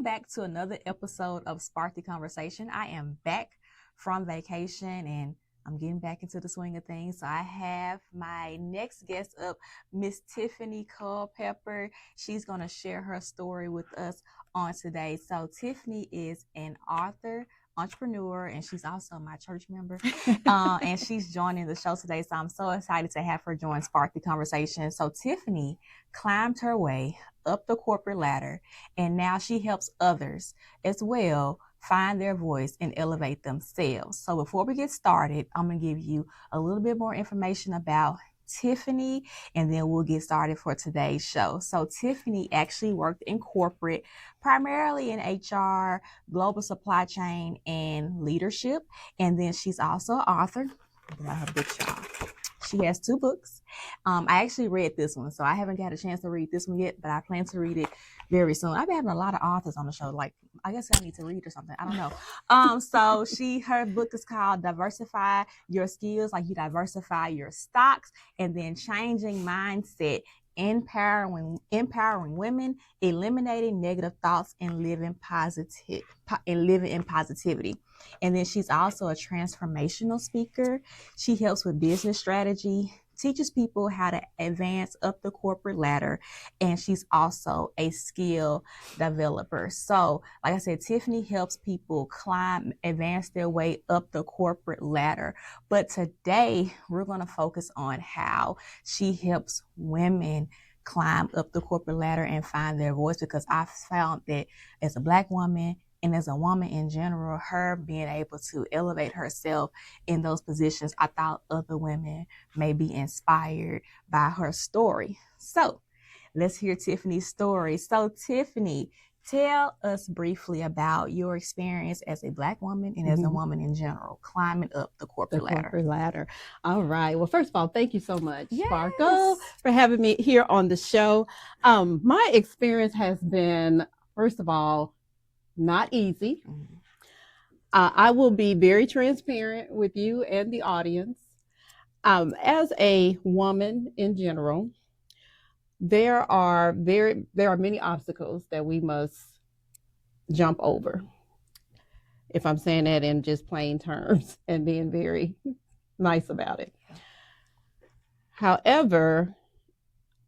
back to another episode of Spark the Conversation. I am back from vacation and I'm getting back into the swing of things. So I have my next guest up, Miss Tiffanie Culpepper. She's going to share her story with us on today. So Tiffanie is an author, entrepreneur, and she's also my church member. And she's joining the show today. So I'm so excited to have her join Spark the Conversation. So Tiffanie climbed her way up the corporate ladder, and now she helps others as well find their voice and elevate themselves. So before we get started, I'm going to give you a little bit more information about Tiffanie, and then we'll get started for today's show. So Tiffanie actually worked in corporate, primarily in HR, global supply chain, and leadership. And then she's also an author. Her book, y'all. She has 2 books. I actually read this one, so I haven't got a chance to read this one yet, but I plan to read it very soon. I've been having a lot of authors on the show. Like, I guess I need to read or something. I don't know. So her book is called Diversify Your Skills, like you diversify your stocks, and then Changing Mindset, empowering women, eliminating negative thoughts, and living in positivity. And then she's also a transformational speaker. She helps with business strategy, teaches people how to advance up the corporate ladder, and she's also a skill developer. So, like I said, Tiffanie helps people advance their way up the corporate ladder. But today, we're going to focus on how she helps women climb up the corporate ladder and find their voice, because I found that as a Black woman, and as a woman in general, her being able to elevate herself in those positions, I thought other women may be inspired by her story. So let's hear Tiffany's story. So Tiffanie, tell us briefly about your experience as a Black woman and as a woman in general, climbing up the corporate ladder. All right. Well, first of all, thank you so much, Sparkle, for having me here on the show. My experience has been, first of all, not easy. I will be very transparent with you and the audience. As a woman in general, there are many obstacles that we must jump over. If I'm saying that in just plain terms and being very nice about it. However,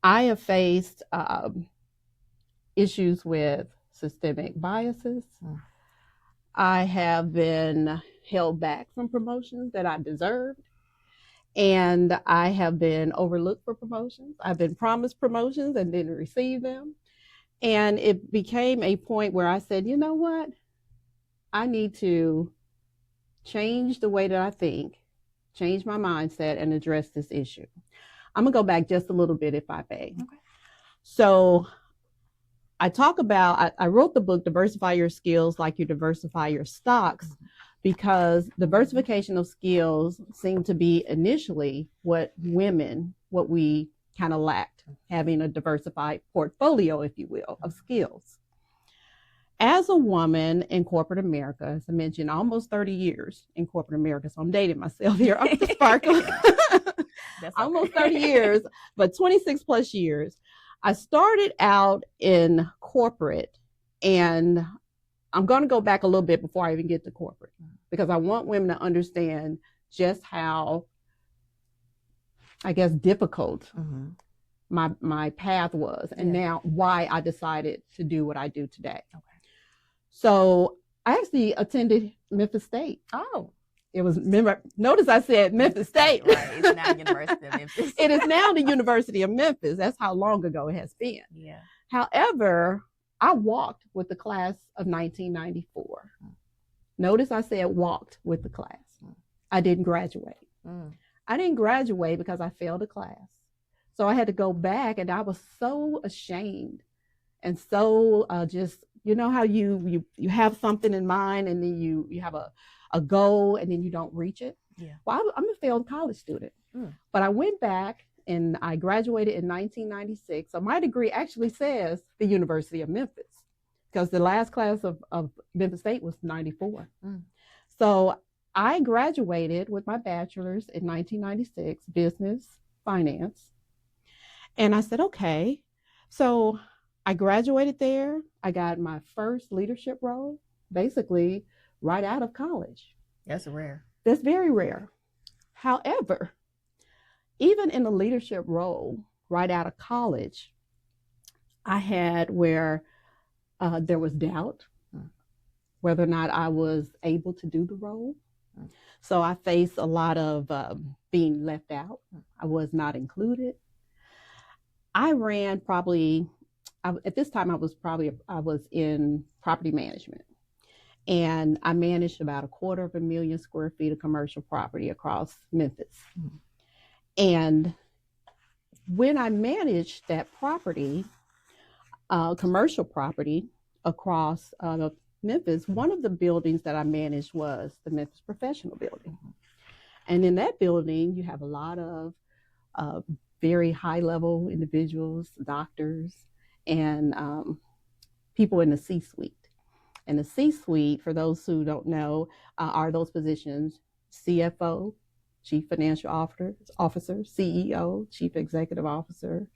I have faced issues with systemic biases. I have been held back from promotions that I deserved, and I have been overlooked for promotions. I've been promised promotions and didn't receive them. And it became a point where I said, you know what? I need to change the way that I think, change my mindset, and address this issue. I'm gonna go back just a little bit, if I may. Okay. So I wrote the book, Diversify Your Skills Like You Diversify Your Stocks, because diversification of skills seemed to be initially what we kind of lacked, having a diversified portfolio, if you will, of skills. As a woman in corporate America, as I mentioned, almost 30 years in corporate America, so I'm dating myself here, I'm the Sparkle. That's okay. Almost 30 years, but 26 plus years. I started out in corporate, and I'm going to go back a little bit before I even get to corporate, because I want women to understand just how, I guess, difficult my path was, and now why I decided to do what I do today. Okay. So I actually attended Memphis State. Oh. It was, notice I said Memphis State. Right, it's now University of Memphis. It is now the University of Memphis. That's how long ago it has been. Yeah. However, I walked with the class of 1994. Notice I said walked with the class. I didn't graduate. I didn't graduate because I failed a class. So I had to go back, and I was so ashamed and so just, you know how you have something in mind, and then you have a goal, and then you don't reach it. Yeah. Well, I'm a failed college student, but I went back and I graduated in 1996. So my degree actually says the University of Memphis, because the last class of Memphis State was 94. So I graduated with my bachelor's in 1996, business finance. And I said, okay, so I graduated there. I got my first leadership role basically right out of college. That's rare. That's very rare. However, even in a leadership role right out of college, I had where there was doubt whether or not I was able to do the role. So I faced a lot of being left out. I was not included. I ran at this time I was in property management, and I managed about 250,000 square feet of commercial property across Memphis. And when I managed that property, commercial property across Memphis, one of the buildings that I managed was the Memphis Professional Building. And in that building, you have a lot of very high-level individuals, doctors, and people in the C-suite. And the C-suite, for those who don't know, are those positions: CFO, Chief Financial Officer, CEO, Chief Executive Officer,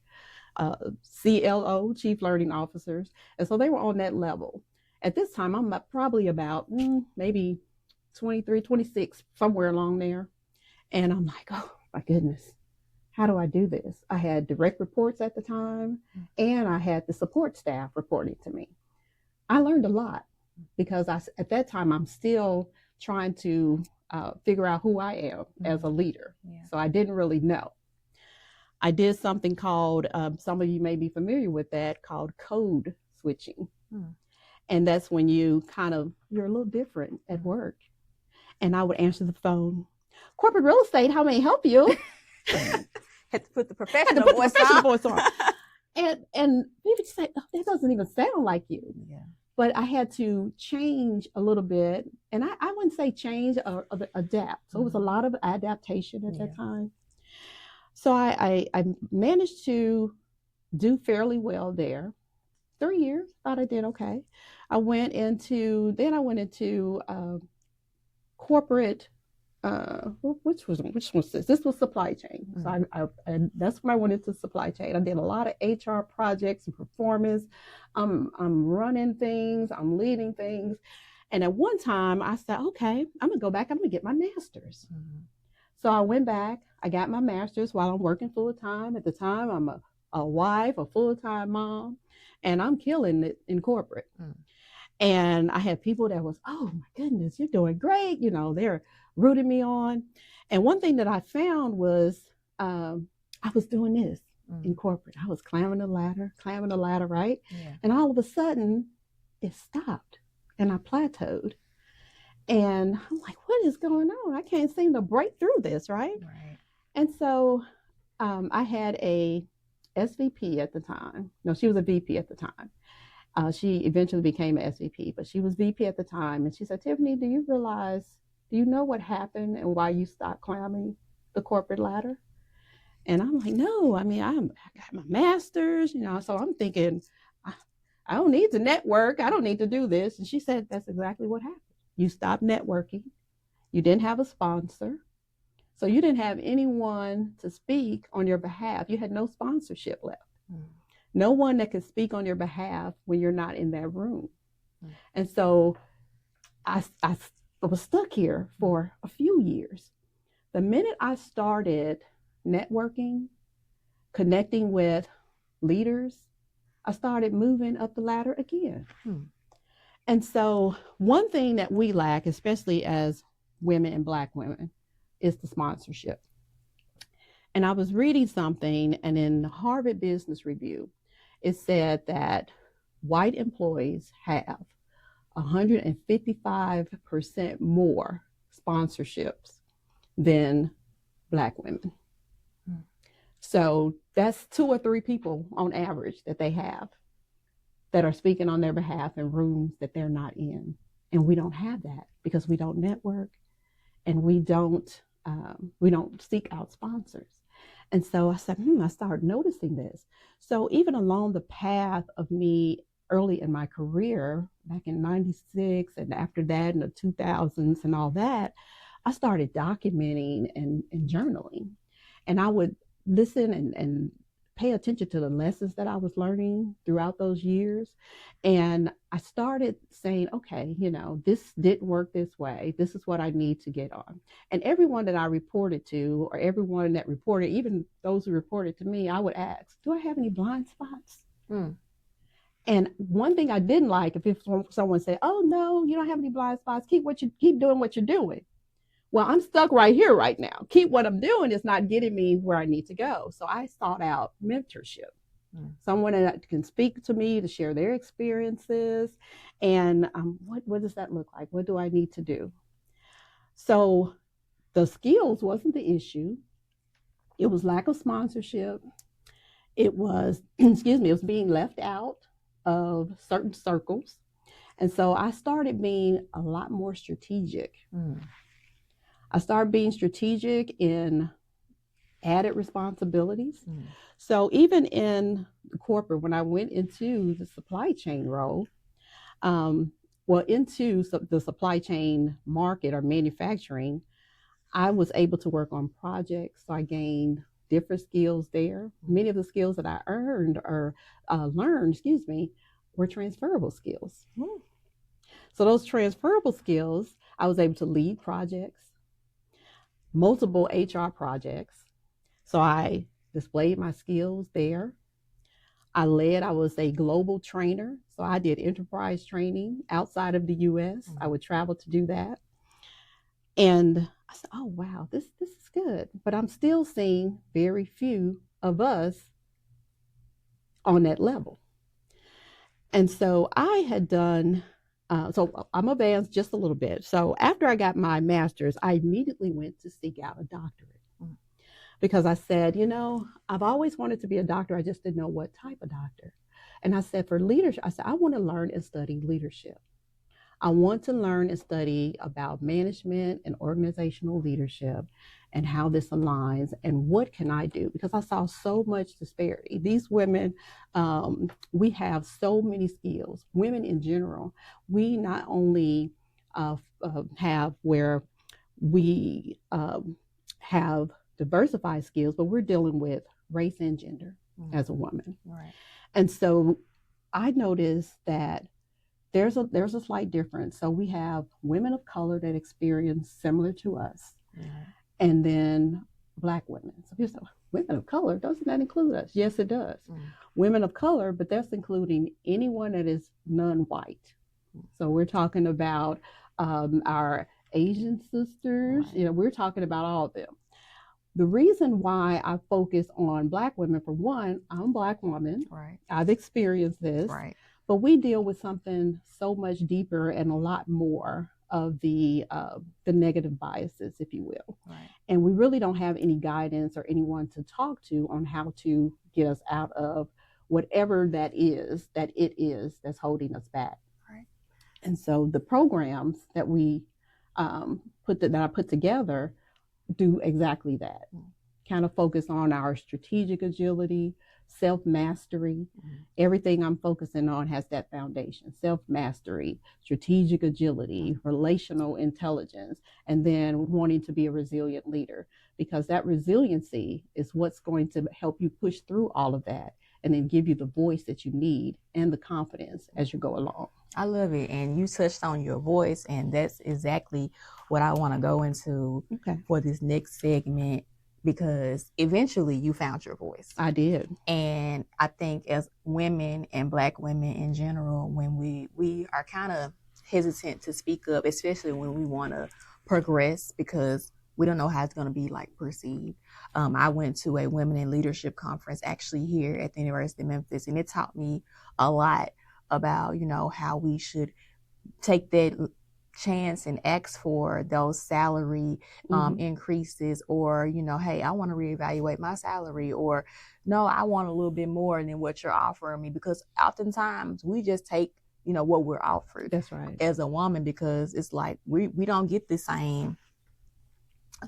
CLO, Chief Learning Officers. And so they were on that level. At this time, I'm probably about maybe 23, 26, somewhere along there. And I'm like, oh my goodness, how do I do this? I had direct reports at the time, and I had the support staff reporting to me. I learned a lot because at that time, I'm still trying to figure out who I am as a leader. Yeah. So I didn't really know. I did something called, some of you may be familiar with that, called code switching. And that's when you're a little different at work. And I would answer the phone, corporate real estate, how may I help you? Had to put the professional voice on. And people just say, oh, that doesn't even sound like you. Yeah. But I had to change a little bit. And I wouldn't say change or adapt. So it was a lot of adaptation at that time. So I managed to do fairly well there. 3 years, thought I did okay. I went into corporate, which was this? This was supply chain. So and that's when I went into supply chain. I did a lot of HR projects and performance. I'm running things, I'm leading things. And at one time I said, okay, I'm gonna go back, I'm gonna get my master's. So I went back, I got my master's while I'm working full time. At the time, I'm a wife, a full-time mom, and I'm killing it in corporate. And I had people that was, oh my goodness, you're doing great. They're rooting me on. And one thing that I found was I was doing this in corporate. I was climbing the ladder, right? Yeah. And all of a sudden it stopped and I plateaued. And I'm like, what is going on? I can't seem to break through this, right? And so I had a SVP at the time. No, she was a VP at the time. She eventually became an SVP, but she was VP at the time. And she said, Tiffanie, do you know what happened and why you stopped climbing the corporate ladder? And I'm like, no, I got my master's, so I'm thinking, I don't need to network. I don't need to do this. And she said, that's exactly what happened. You stopped networking. You didn't have a sponsor. So you didn't have anyone to speak on your behalf. You had no sponsorship left. No one that could speak on your behalf when you're not in that room. And so I was stuck here for a few years. The minute I started networking, connecting with leaders, I started moving up the ladder again. And so one thing that we lack, especially as women and Black women, is the sponsorship. And I was reading something, and in the Harvard Business Review, it said that white employees have 155% more sponsorships than Black women. So that's 2 or 3 people on average that they have that are speaking on their behalf in rooms that they're not in. And we don't have that because we don't network and we don't seek out sponsors. And so I said, I started noticing this. So even along the path of me early in my career, back in 96 and after that in the 2000s and all that, I started documenting and journaling. And I would listen and pay attention to the lessons that I was learning throughout those years. And I started saying, okay, this didn't work this way. This is what I need to get on. And everyone that I reported to, or everyone that reported, even those who reported to me, I would ask, do I have any blind spots? And one thing I didn't like, if someone said, oh, no, you don't have any blind spots, keep doing what you're doing. Well, I'm stuck right here right now. Keep what I'm doing is not getting me where I need to go. So I sought out mentorship, someone that can speak to me, to share their experiences. And what does that look like? What do I need to do? So the skills wasn't the issue. It was lack of sponsorship. It was, it was being left out of certain circles. And so I started being a lot more strategic. I started being strategic in added responsibilities. So even in corporate, when I went into the supply chain role, into the supply chain market or manufacturing, I was able to work on projects. So I gained different skills there. Many of the skills that I learned, were transferable skills. So those transferable skills, I was able to lead projects, multiple HR projects. So I displayed my skills there. I was a global trainer. So I did enterprise training outside of the US. I would travel to do that. And I said, oh, wow, this is good. But I'm still seeing very few of us on that level. And so I had done, so I'm advanced just a little bit. So after I got my master's, I immediately went to seek out a doctorate. Because I said, I've always wanted to be a doctor. I just didn't know what type of doctor. And I said, for leadership, I want to learn and study leadership. I want to learn and study about management and organizational leadership and how this aligns and what can I do? Because I saw so much disparity. These women, we have so many skills. Women in general, we not only have where we have diversified skills, but we're dealing with race and gender as a woman. Right. And so I noticed that there's a slight difference. So we have women of color that experience similar to us, and then Black women. So people say, women of color, doesn't that include us? Yes, it does. Women of color, but that's including anyone that is non-white. So we're talking about our Asian sisters. We're talking about all of them. The reason why I focus on Black women, for one, I'm a Black woman. Right. I've experienced this. Right. But we deal with something so much deeper and a lot more of the negative biases, if you will. Right. And we really don't have any guidance or anyone to talk to on how to get us out of whatever it is that's holding us back. Right. And so the programs that I put together do exactly that. Kind of focus on our strategic agility, self-mastery. Everything I'm focusing on has that foundation: self-mastery, strategic agility, relational intelligence, and then wanting to be a resilient leader, because that resiliency is what's going to help you push through all of that and then give you the voice that you need and the confidence as you go along. I love it. And you touched on your voice, and that's exactly what I want to go into for this next segment, because eventually you found your voice. I did. And I think as women and Black women in general, when we are kind of hesitant to speak up, especially when we want to progress, because we don't know how it's going to be perceived. I went to a Women in Leadership conference actually here at the University of Memphis, and it taught me a lot about, how we should take that chance and ask for those salary increases, or, hey, I want to reevaluate my salary, or no, I want a little bit more than what you're offering me, because oftentimes we just take, what we're offered. That's right. As a woman, because it's like we don't get the same,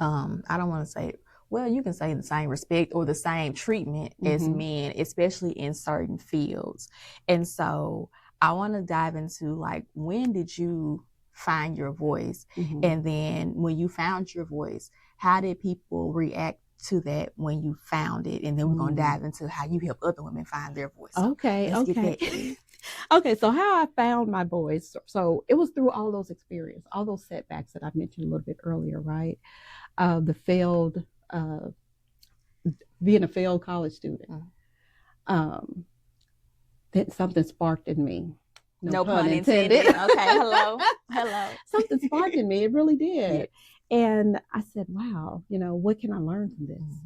I don't want to say, well, you can say the same respect or the same treatment as men, especially in certain fields. And so I want to dive into when did you find your voice? And then when you found your voice, how did people react to that when you found it, and then we're going to dive into how you help other women find their voice. So Okay. let's get that. Okay, so how I found my voice. So it was through all those experiences, all those setbacks that I mentioned a little bit earlier, right? The failed, being a failed college student. That something sparked in me. No pun intended. Okay, hello. Something sparked in me. It really did. Yeah. And I said, wow, what can I learn from this?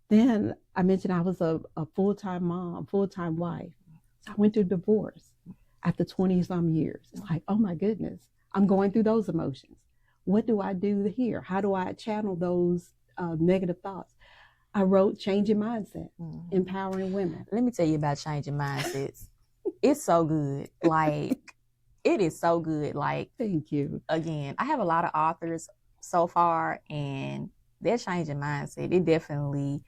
Then I mentioned I was a full-time mom, full-time wife. I went through divorce after 20-some years. It's like, oh my goodness, I'm going through those emotions. What do I do here? How do I channel those negative thoughts? I wrote Changing Mindset, Empowering Women. Let me tell you about changing mindsets. It's so good. Like, it is so good. Like, thank you. Again, I have a lot of authors so far, and they're changing mindset. It definitely,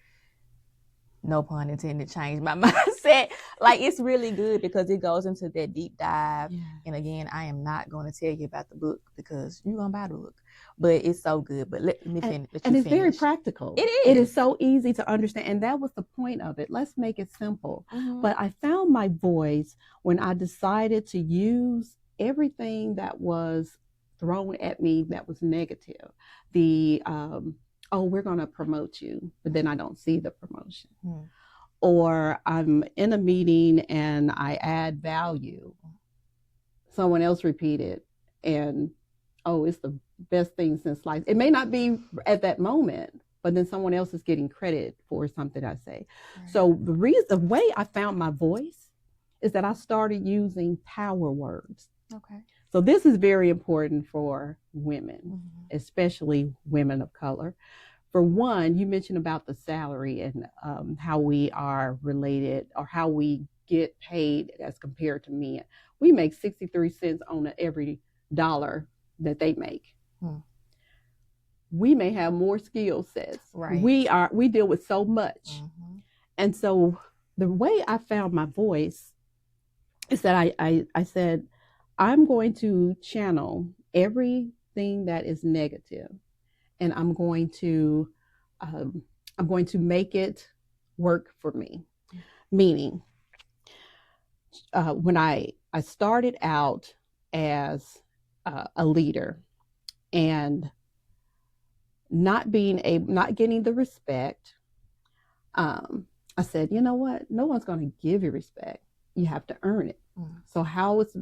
no pun intended, changed my mindset. Like, it's really good because it goes into that deep dive. Yeah. And again, I am not going to tell you about the book because you're going to buy the book. But it's so good. But let me finish. And it's very practical. It is. It is so easy to understand. And that was the point of it. Let's make it simple. But I found my voice when I decided to use everything that was thrown at me that was negative. The we're going to promote you, but then I don't see the promotion. Or I'm in a meeting and I add value. Someone else repeated, and it's the best thing since life. It may not be at that moment, but then someone else is getting credit for something I say. Right. So the way I found my voice is that I started using power words. Okay. So this is very important for women, especially women of color. For one, you mentioned about the salary and how we are related or how we get paid as compared to men. We make 63 cents on every dollar that they make. We may have more skill sets. Right. We deal with so much. And so the way I found my voice is that I said, I'm going to channel everything that is negative, and I'm going to make it work for me. Meaning, when I started out as a leader and not getting the respect, I said, you know what? No one's going to give you respect. You have to earn it. So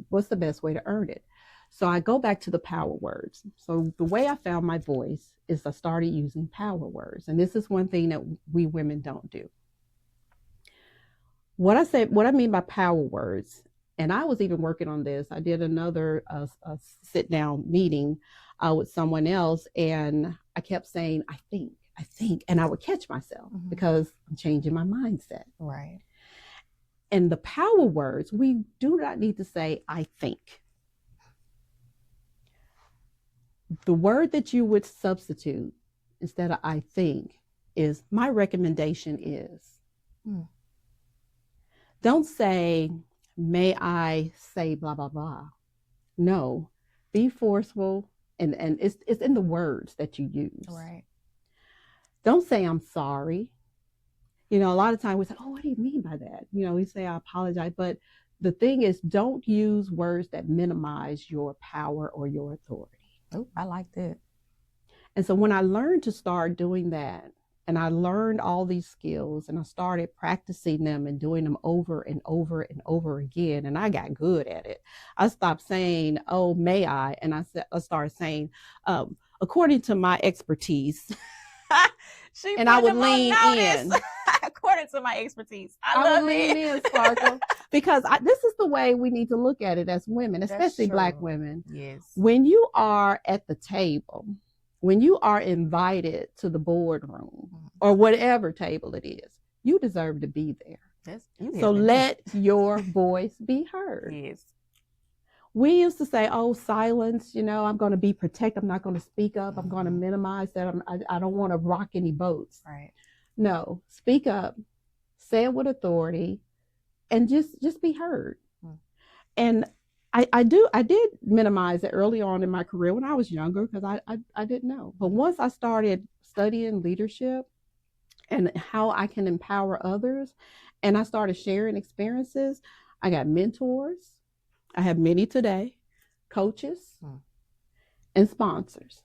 what's the best way to earn it? So I go back to the power words. So the way I found my voice is I started using power words. And this is one thing that we women don't do. What I mean by power words, and I was even working on this. I did another sit down meeting with someone else, and I kept saying, I think, and I would catch myself because I'm changing my mindset. Right. And the power words, we do not need to say, I think. The word that you would substitute instead of I think is, my recommendation is. Don't say, may I say blah, blah, blah. No, be forceful. And it's in the words that you use. Right. Don't say I'm sorry. A lot of times we say, what do you mean by that? We say I apologize. But the thing is, don't use words that minimize your power or your authority. Oh, I like that. And so when I learned to start doing that, and I learned all these skills, and I started practicing them and doing them over and over and over again, and I got good at it. I stopped saying, oh, may I? And I started saying, according to my expertise. And I would lean in. According to my expertise. I would lean in, Sparkle. Because this is the way we need to look at it as women, especially Black women. Yes. When you are at the table, when you are invited to the boardroom or whatever table it is, you deserve to be there. So let your voice be heard. Yes. We used to say, silence, I'm going to be protected. I'm not going to speak up. I'm going to minimize that. I don't want to rock any boats. Right. No, speak up, say it with authority, and just be heard. And I did minimize it early on in my career when I was younger because I didn't know. But once I started studying leadership, and how I can empower others. And I started sharing experiences. I got mentors. I have many today, coaches, and sponsors.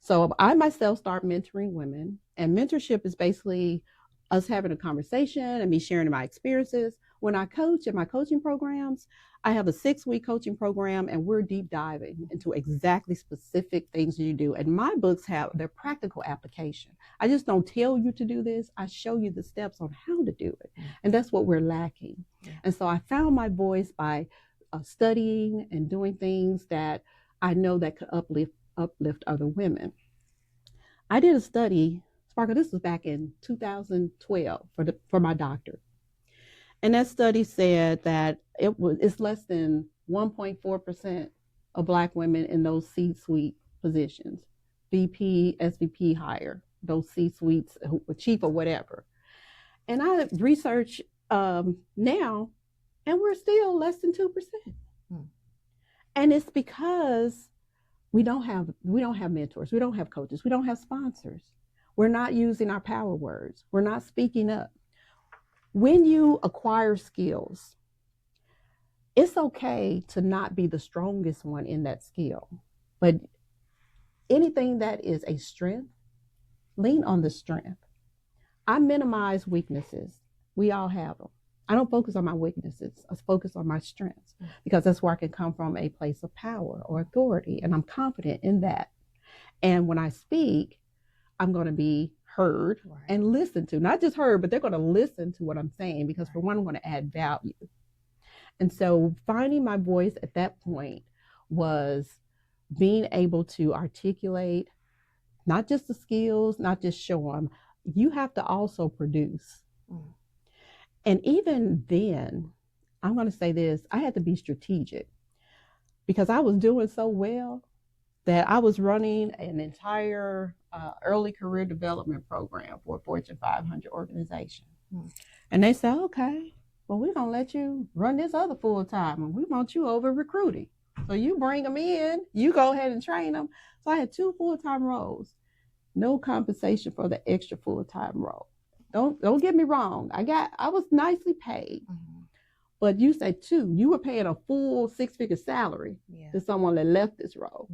So I myself start mentoring women, and mentorship is basically us having a conversation and me sharing my experiences. When I coach in my coaching programs, I have a 6-week coaching program, and we're deep diving into exactly specific things you do. And my books have their practical application. I just don't tell you to do this. I show you the steps on how to do it. And that's what we're lacking. And so I found my voice by studying and doing things that I know that could uplift other women. I did a study, Sparkle, this was back in 2012 for my doctor. And that study said that it's less than 1.4% of Black women in those C-suite positions, VP, SVP higher, those C-suites, chief or whatever. And I research now, and we're still less than 2%. And it's because we don't have mentors, we don't have coaches, we don't have sponsors. We're not using our power words. We're not speaking up. When you acquire skills, it's okay to not be the strongest one in that skill, but anything that is a strength, lean on the strength. I minimize weaknesses. We all have them. I don't focus on my weaknesses. I focus on my strengths, because that's where I can come from, a place of power or authority, and I'm confident in that. And when I speak, I'm going to be heard and listened to. Not just heard, but they're going to listen to what I'm saying, because for one, I'm going to add value. And so finding my voice at that point was being able to articulate not just the skills, not just show them. You have to also produce. And even then, I'm going to say this, I had to be strategic, because I was doing so well that I was running an entire early career development program for a Fortune 500 organization. And they said, okay, well, we're going to let you run this other full time, and we want you over recruiting. So you bring them in, you go ahead and train them. So I had 2 full-time roles, no compensation for the extra full-time role. Don't get me wrong. I was nicely paid, but you say 2, you were paying a full 6-figure salary to someone that left this role.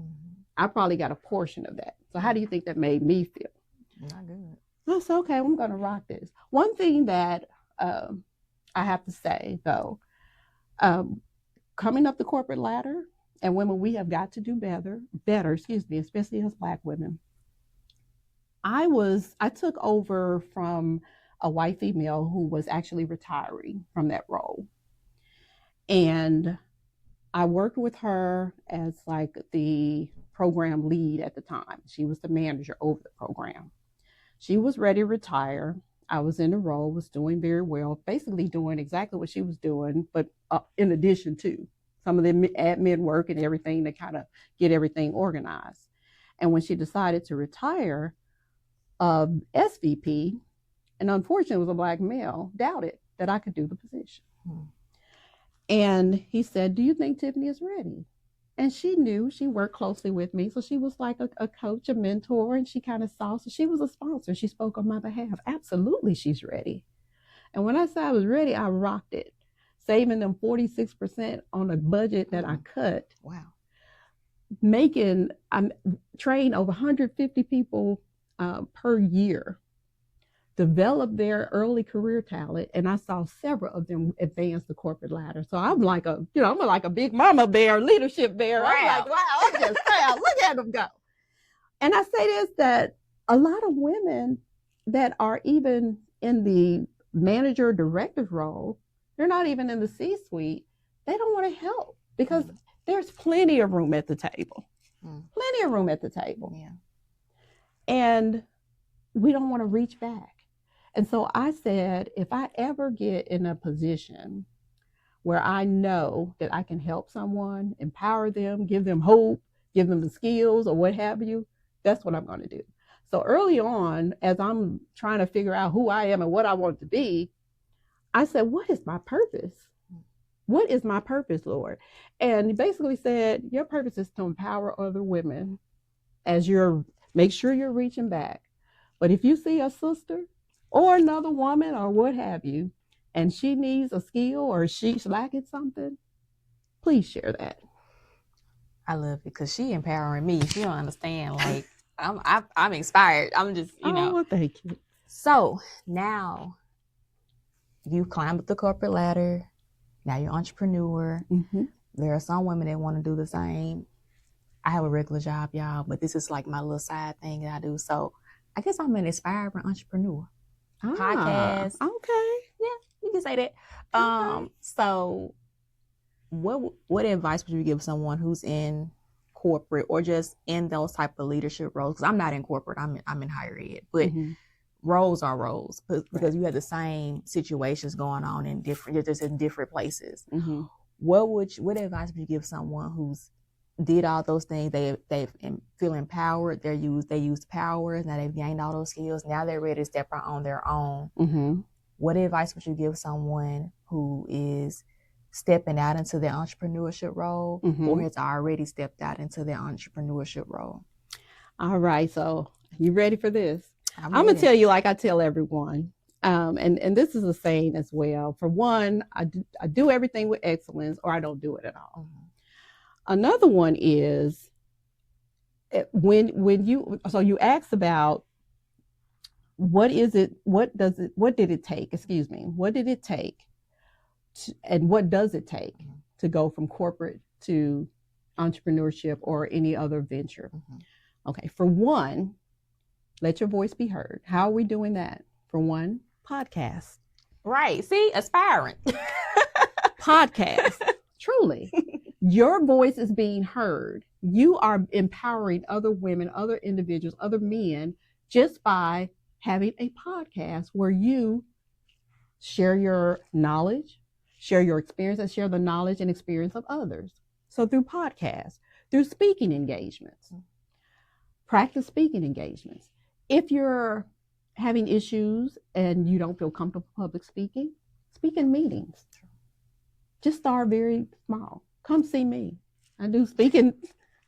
I probably got a portion of that. So how do you think that made me feel? Not good. That's okay. I'm going to rock this. One thing that I have to say though, coming up the corporate ladder, and women, we have got to do better, especially as Black women. I took over from a white female who was actually retiring from that role. And I worked with her as like the program lead at the time. She was the manager over the program. She was ready to retire. I was in the role, was doing very well, basically doing exactly what she was doing, but in addition to some of the admin work and everything to kind of get everything organized. And when she decided to retire, SVP, and unfortunately it was a Black male, doubted that I could do the position. And he said, do you think Tiffanie is ready? And she knew, she worked closely with me. So she was like a coach, a mentor, and she kind of saw, so she was a sponsor. She spoke on my behalf. Absolutely, she's ready. And when I said I was ready, I rocked it, saving them 46% on a budget that I cut. Wow. I'm trained over 150 people per year, develop their early career talent, and I saw several of them advance the corporate ladder. So I'm like a big mama bear, leadership bear. Wow. I'm like, wow, I'm just proud. Look at them go. And I say this, that a lot of women that are even in the manager director role, they're not even in the C-suite. They don't want to help, because there's plenty of room at the table. Plenty of room at the table. Yeah. And we don't want to reach back. And so I said, if I ever get in a position where I know that I can help someone, empower them, give them hope, give them the skills or what have you, that's what I'm going to do. So early on, as I'm trying to figure out who I am and what I want to be, I said, what is my purpose? What is my purpose, Lord? And he basically said, your purpose is to empower other women as make sure you're reaching back. But if you see a sister or another woman or what have you, and she needs a skill or she's lacking something, please share that. I love it because she empowering me. She don't understand. Like I'm inspired. I'm just, Oh, well, thank you. So now you climbed up the corporate ladder. Now you're an entrepreneur. Mm-hmm. There are some women that want to do the same. I have a regular job, y'all, but this is like my little side thing that I do. So I guess I'm an aspiring entrepreneur. Podcast. Okay. Yeah, you can say that. Okay. So what advice would you give someone who's in corporate or just in those type of leadership roles? Because I'm not in corporate, I'm in higher ed, but Mm-hmm. roles are roles because Right. you have the same situations going on in different places. Mm-hmm. What advice would you give someone who's did all those things? They feel empowered. They used power. Now they've gained all those skills. Now they're ready to step out on their own. Mm-hmm. What advice would you give someone who is stepping out into their entrepreneurship role Mm-hmm. or has already stepped out into their entrepreneurship role? All right. So you ready for this? I'm going to ready. tell you like I tell everyone. And this is a saying as well. For one, I do everything with excellence or I don't do it at all. Mm-hmm. Another one is when you asked about what did it take and what does it take Mm-hmm. to go from corporate to entrepreneurship or any other venture? Mm-hmm. Okay, for one, let your voice be heard. How are we doing that? For one, podcast. Right. See, aspiring. Podcast. Truly. Your voice is being heard. You are empowering other women, other individuals, other men just by having a podcast where you share your knowledge, share your experience, and share the knowledge and experience of others. So through podcasts, through speaking engagements, practice speaking engagements. If you're having issues and you don't feel comfortable public speaking, speak in meetings. Just start very small. Come see me. I do speaking.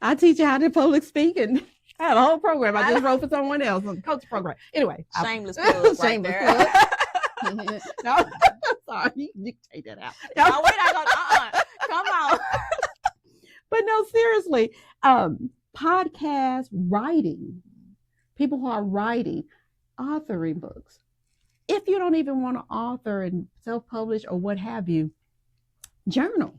I teach you how to public speak, and I have a whole program. I just wrote for someone else, a coach program. Anyway. Shameless plug right there. No, sorry. You can take that out. No, we're not going come on. But no, seriously, podcast writing, people who are writing, authoring books. If you don't even want to author and self-publish or what have you, journal.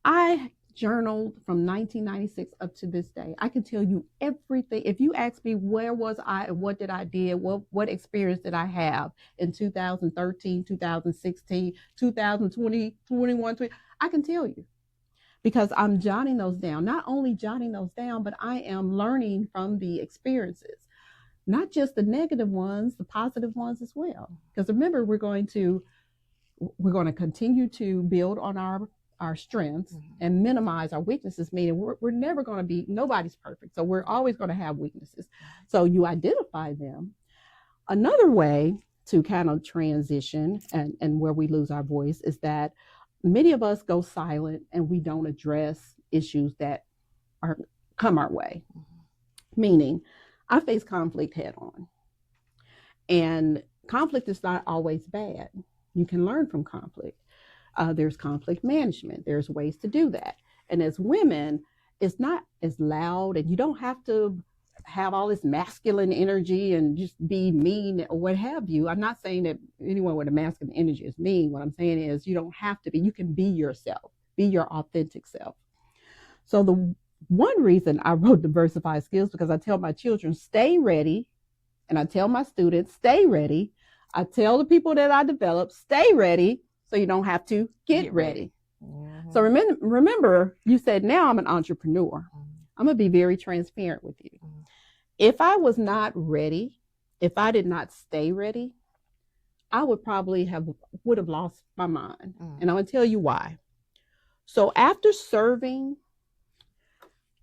I journaled from 1996 up to this day. I can tell you everything. If you ask me where was I and what did I do, what experience did I have in 2013, 2016, 2020, 21, 20, I can tell you. Because I'm jotting those down. Not only jotting those down, but I am learning from the experiences. Not just the negative ones, the positive ones as well. Because remember, we're going to continue to build on our strengths and minimize our weaknesses, meaning we're never going to be, nobody's perfect. So we're always going to have weaknesses. So you identify them. Another way to kind of transition and where we lose our voice is that many of us go silent and we don't address issues that come our way. Meaning, I face conflict head on. And conflict is not always bad. You can learn from conflict. There's conflict management. There's ways to do that. And as women, it's not as loud, and you don't have to have all this masculine energy and just be mean or what have you. I'm not saying that anyone with a masculine energy is mean. What I'm saying is you don't have to be. You can be yourself. Be your authentic self. So the one reason I wrote Diversify Skills, because I tell my children, stay ready. And I tell my students, stay ready. I tell the people that I develop, stay ready, so you don't have to get ready. Mm-hmm. So remember, you said now I'm an entrepreneur. Mm-hmm. I'm going to be very transparent with you. Mm-hmm. If I was not ready, if I did not stay ready, I would probably would have lost my mind. Mm-hmm. And I'm going to tell you why. So after serving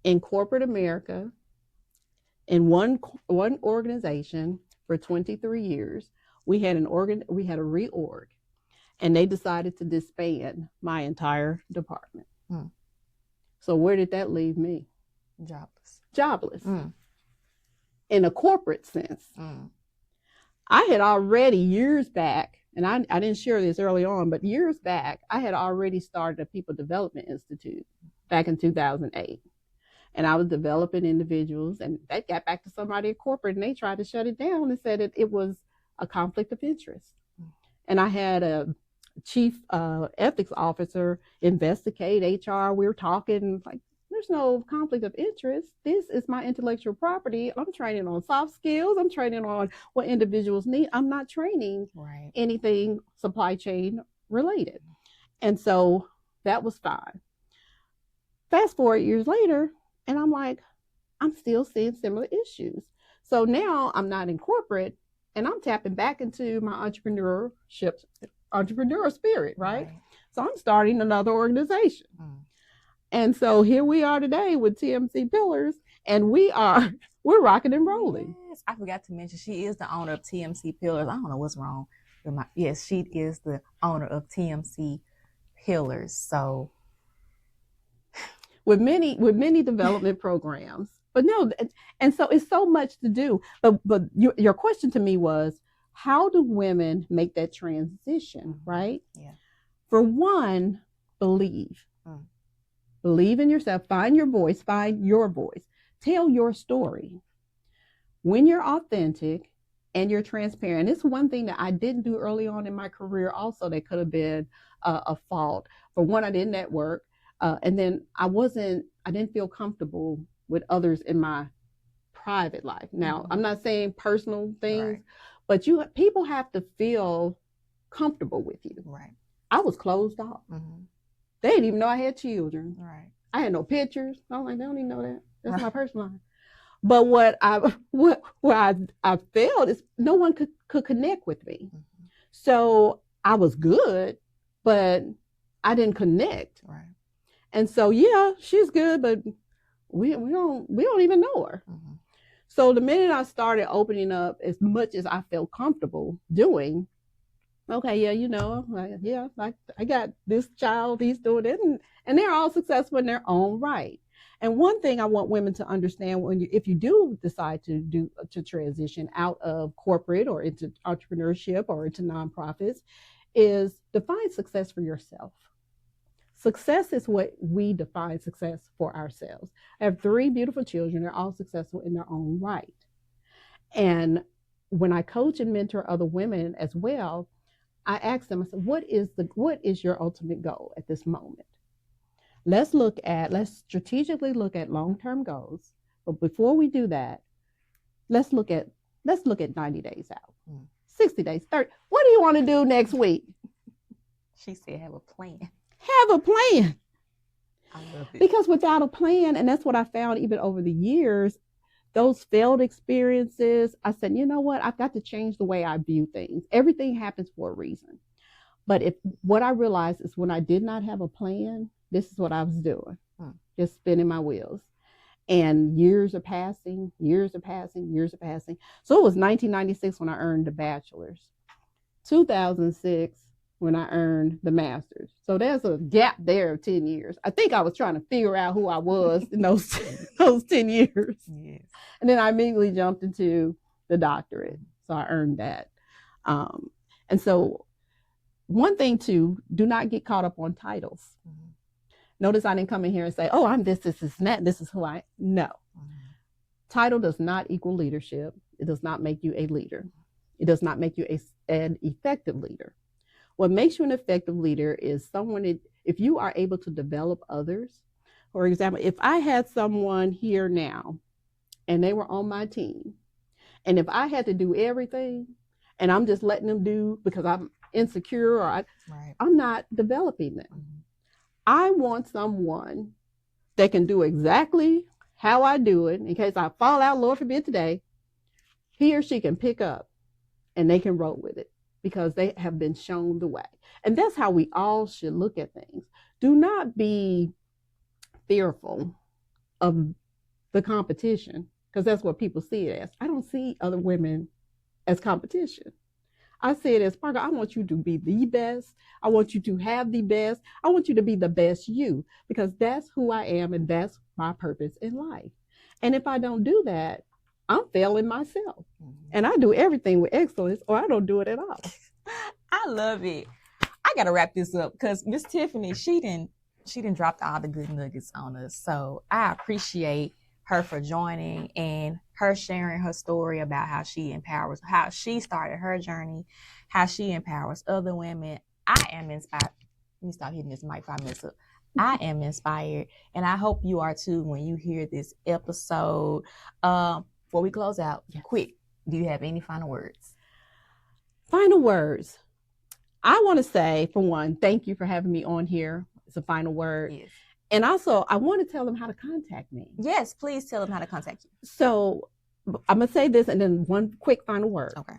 in corporate America, in one organization for 23 years, we had a reorg, and they decided to disband my entire department. Mm. So where did that leave me? Jobless. Mm. In a corporate sense. Mm. I had already years back, and I didn't share this early on, but years back, I had already started a People Development Institute back in 2008. And I was developing individuals, and that got back to somebody at corporate, and they tried to shut it down and said it was a conflict of interest. And I had a chief ethics officer investigate HR. We were talking like, there's no conflict of interest. This is my intellectual property. I'm training on soft skills. I'm training on what individuals need. I'm not training anything supply chain related. And so that was fine. Fast forward years later, and I'm like, I'm still seeing similar issues. So now I'm not in corporate, and I'm tapping back into my entrepreneurial spirit, right? So I'm starting another organization. And so here we are today with TMC Pillars, and we're rocking and rolling. Yes, I forgot to mention she is the owner of TMC Pillars. I don't know what's wrong with yes, she is the owner of TMC Pillars. So with many development programs, but no, and so it's so much to do. But your question to me was, how do women make that transition, right? Yeah. For one, believe. Believe in yourself. Find your voice. Tell your story. When you're authentic and you're transparent, it's one thing that I didn't do early on in my career also that could have been a fault. For one, I didn't network. And then I didn't feel comfortable with others in my private life. Now, I'm not saying personal things, but people have to feel comfortable with you. Right. I was closed off. They didn't even know I had children. Right. I had no pictures. I was like, they don't even know that. That's my personal life. But where I failed is no one could connect with me. So I was good, but I didn't connect. Right. And so yeah, she's good, but we don't even know her. So the minute I started opening up as much as I felt comfortable doing, okay, yeah, I got this child, he's doing it, and they're all successful in their own right. And one thing I want women to understand if you do decide to transition out of corporate or into entrepreneurship or into nonprofits, is define success for yourself. Success is what we define success for ourselves. I have 3 beautiful children. They're all successful in their own right. And when I coach and mentor other women as well, I ask them, I said, what is your ultimate goal at this moment? Let's strategically look at long-term goals. But before we do that, let's look at 90 days out, 60 days, 30. What do you want to do next week? She said, have a plan. Have a plan. I love it. Because without a plan, and that's what I found even over the years, those failed experiences, I said, you know what? I've got to change the way I view things. Everything happens for a reason. But what I realized is when I did not have a plan, this is what I was doing. Just spinning my wheels. And years are passing. So it was 1996 when I earned the bachelor's. 2006 when I earned the master's. So there's a gap there of 10 years. I think I was trying to figure out who I was in those 10 years. Yes. And then I immediately jumped into the doctorate. So I earned that. And so one thing too, do not get caught up on titles. Notice I didn't come in here and say, oh, I'm this, and that. This is who I am. No. Title does not equal leadership. It does not make you a leader. It does not make you an effective leader. What makes you an effective leader is if you are able to develop others. For example, if I had someone here now and they were on my team, and if I had to do everything and I'm just letting them do because I'm insecure or I'm not developing them. I want someone that can do exactly how I do it. In case I fall out, Lord forbid today, he or she can pick up and they can roll with it because they have been shown the way. And that's how we all should look at things. Do not be fearful of the competition because that's what people see it as. I don't see other women as competition. I see it as, Parker, I want you to be the best. I want you to have the best. I want you to be the best you because that's who I am and that's my purpose in life. And if I don't do that, I'm failing myself. And I do everything with excellence, or I don't do it at all. I love it. I gotta wrap this up because Miss Tiffanie, she didn't drop all the good nuggets on us. So I appreciate her for joining and her sharing her story about how she started her journey, how she empowers other women. I am inspired. Let me stop hitting this mic 5 minutes up. I am inspired, and I hope you are too when you hear this episode. Before we close out, quick, do you have any final words? Final words. I want to say, for one, thank you for having me on here. It's a final word. Yes. And also, I want to tell them how to contact me. Yes, please tell them how to contact you. So I'm going to say this and then one quick final word. Okay.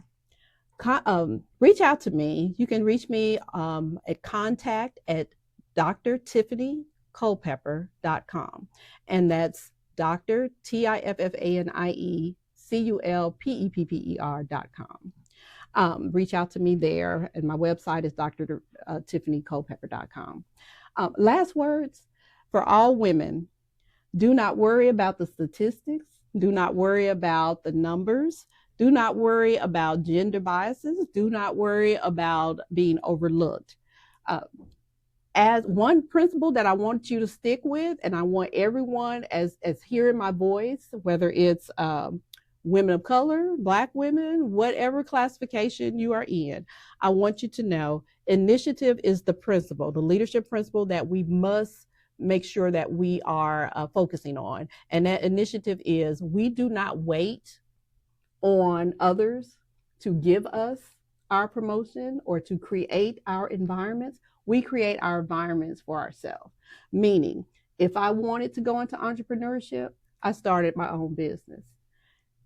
Reach out to me. You can reach me at contact@drtiffanyculpepper.com. And that's Dr. TIFFANIECULPEPPER.com. Reach out to me there. And my website is drtiffanyculpepper.com. Last words for all women. Do not worry about the statistics. Do not worry about the numbers. Do not worry about gender biases. Do not worry about being overlooked. As one principle that I want you to stick with, and I want everyone as hearing my voice, whether it's women of color, Black women, whatever classification you are in, I want you to know initiative is the principle, the leadership principle that we must make sure that we are focusing on. And that initiative is we do not wait on others to give us our promotion or to create our environments. We create our environments for ourselves. Meaning, if I wanted to go into entrepreneurship, I started my own business.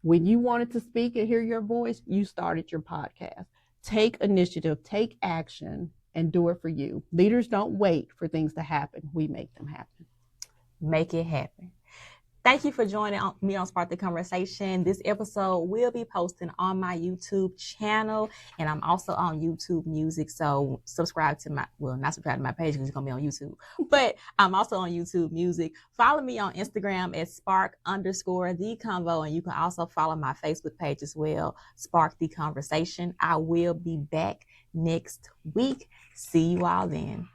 When you wanted to speak and hear your voice, you started your podcast. Take initiative, take action, and do it for you. Leaders don't wait for things to happen. We make them happen. Make it happen. Thank you for joining me on Spark the Conversation. This episode will be posted on my YouTube channel, and I'm also on YouTube Music. So subscribe to not subscribe to my page because it's going to be on YouTube, but I'm also on YouTube Music. Follow me on Instagram at spark_the convo, and you can also follow my Facebook page as well, Spark the Conversation. I will be back next week. See you all then.